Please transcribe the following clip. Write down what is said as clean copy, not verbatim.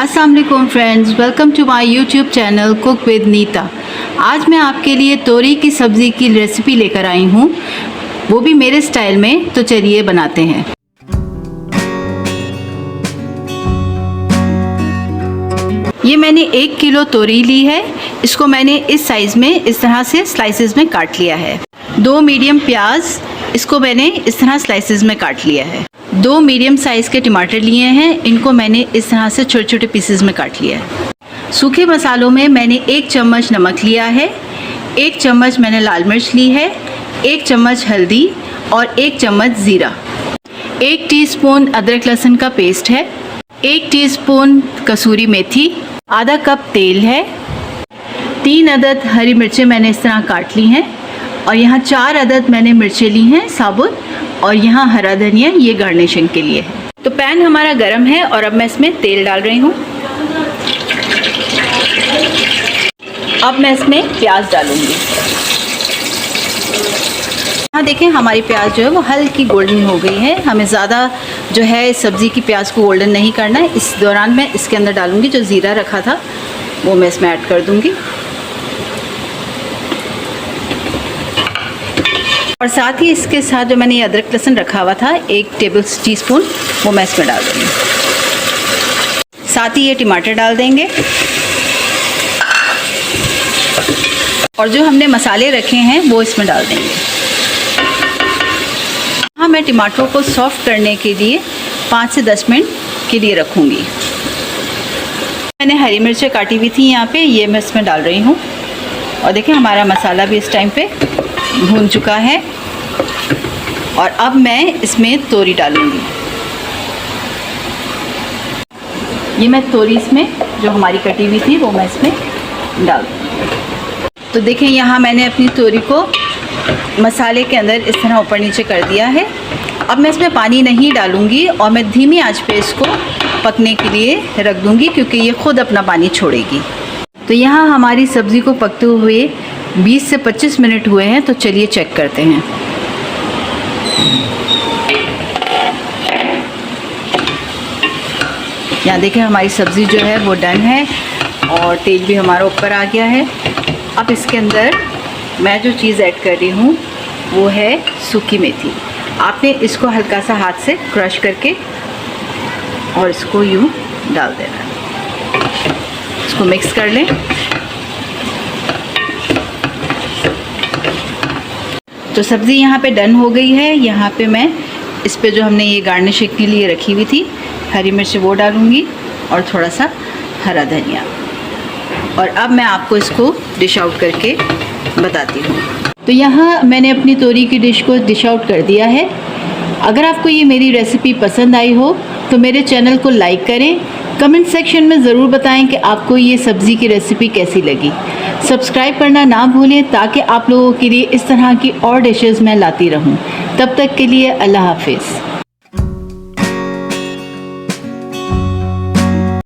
अस्सलाम वालेकुम friends, welcome to my YouTube channel cook with Nita. आज मैं आपके लिए तोरी की सब्ज़ी की रेसिपी लेकर आई हूँ, वो भी मेरे स्टाइल में। तो चलिए बनाते हैं। ये मैंने 1 किलो तोरी ली है। इसको मैंने इस साइज़ में इस तरह से स्लाइसेस में काट लिया है। 2 मीडियम प्याज, इसको मैंने इस तरह स्लाइसेस में काट लिया है। 2 मीडियम साइज़ के टमाटर लिए हैं, इनको मैंने इस तरह से छोटे छोटे पीसेस में काट लिया है। सूखे मसालों में मैंने 1 चम्मच नमक लिया है, 1 चम्मच मैंने लाल मिर्च ली है, 1 चम्मच हल्दी और 1 चम्मच ज़ीरा। 1 टीस्पून अदरक लहसुन का पेस्ट है, 1 टीस्पून कसूरी मेथी, आधा कप तेल है, 3 अदद हरी मिर्चें मैंने इस तरह काट ली हैं और यहाँ 4 अदद मैंने मिर्चें ली हैं साबुत, और यहाँ हरा धनिया, ये गार्निशिंग के लिए है। तो पैन हमारा गरम है और अब मैं इसमें तेल डाल रही हूँ। अब मैं इसमें प्याज डालूँगी। यहाँ देखें हमारी प्याज जो है वो हल्की गोल्डन हो गई है। हमें ज़्यादा जो है सब्ज़ी की प्याज को गोल्डन नहीं करना है। इस दौरान मैं इसके अंदर डालूँगी जो ज़ीरा रखा था वो मैं इसमें ऐड कर दूँगी, और साथ ही इसके साथ जो मैंने अदरक लहसुन रखा हुआ था 1 टेबल टीस्पून, वो मैं इसमें डाल दूँगी। साथ ही ये टमाटर डाल देंगे, और जो हमने मसाले रखे हैं वो इसमें डाल देंगे। हाँ, मैं टमाटरों को सॉफ्ट करने के लिए 5 से 10 मिनट के लिए रखूँगी। मैंने हरी मिर्चें काटी हुई थी यहाँ पे, ये मैं इसमें डाल रही हूँ। और देखिए हमारा मसाला भी इस टाइम पे भून चुका है, और अब मैं इसमें तोरी डालूँगी। ये मैं तोरी इसमें जो हमारी कटी हुई थी वो मैं इसमें डाल दूँगी। तो देखें यहाँ मैंने अपनी तोरी को मसाले के अंदर इस तरह ऊपर नीचे कर दिया है। अब मैं इसमें पानी नहीं डालूँगी और मैं धीमी आंच पे इसको पकने के लिए रख दूँगी, क्योंकि ये ख़ुद अपना पानी छोड़ेगी। तो यहाँ हमारी सब्ज़ी को पकते हुए 20 से 25 मिनट हुए हैं। तो चलिए चेक करते हैं। यहाँ देखें हमारी सब्ज़ी जो है वो डन है और तेल भी हमारा ऊपर आ गया है। अब इसके अंदर मैं जो चीज़ ऐड कर रही हूँ वो है सूखी मेथी। आपने इसको हल्का सा हाथ से क्रश करके और इसको यूँ डाल देना। इसको मिक्स कर लें। तो सब्ज़ी यहाँ पे डन हो गई है। यहाँ पे मैं इस पे जो हमने ये गार्निशिंग के लिए रखी हुई थी हरी मिर्च वो डालूँगी और थोड़ा सा हरा धनिया, और अब मैं आपको इसको डिश आउट करके बताती हूँ। तो यहाँ मैंने अपनी तोरी की डिश को डिश आउट कर दिया है। अगर आपको ये मेरी रेसिपी पसंद आई हो तो मेरे चैनल को लाइक करें, कमेंट सेक्शन में ज़रूर बताएं कि आपको ये सब्ज़ी की रेसिपी कैसी लगी। सब्सक्राइब करना ना भूलें ताकि आप लोगों के लिए इस तरह की और डिशेज़ मैं लाती रहूं। तब तक के लिए अल्लाह हाफिज़।